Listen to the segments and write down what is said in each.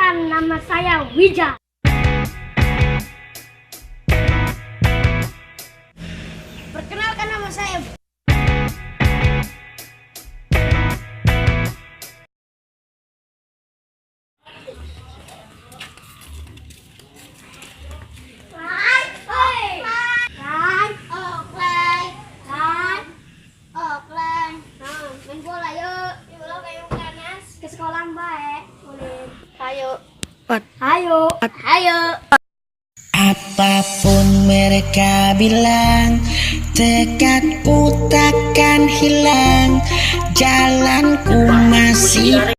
Perkenalkan, nama saya Wija. Perkenalkan, nama saya main bola yuk. Bola kayak panas. Ke sekolah baik. Boleh. Ayo. Apapun mereka bilang, tekadku takkan hilang. Jalanku masih.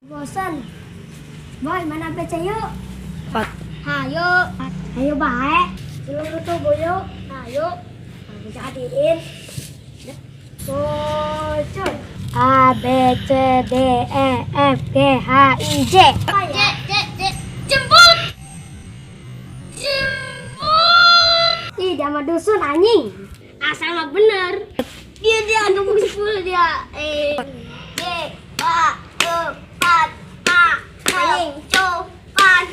Bosan. Boy, mana baca yuk? Ayo baik. Seluruh tubuh yuk. Ayo. Bisa hadirin. Bocor. A B C D E F G H I J. Jemput. Ih, dia mah dusun anjing. Asal mah bener. Dia ngomong 10 dia. G ba empat anjing copan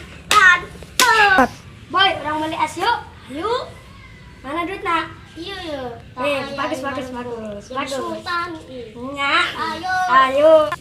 Boy, orang beli es yuk. Yuk. Mana duit nak? Iya. Bagus. Sultan. Enggak. Ayo.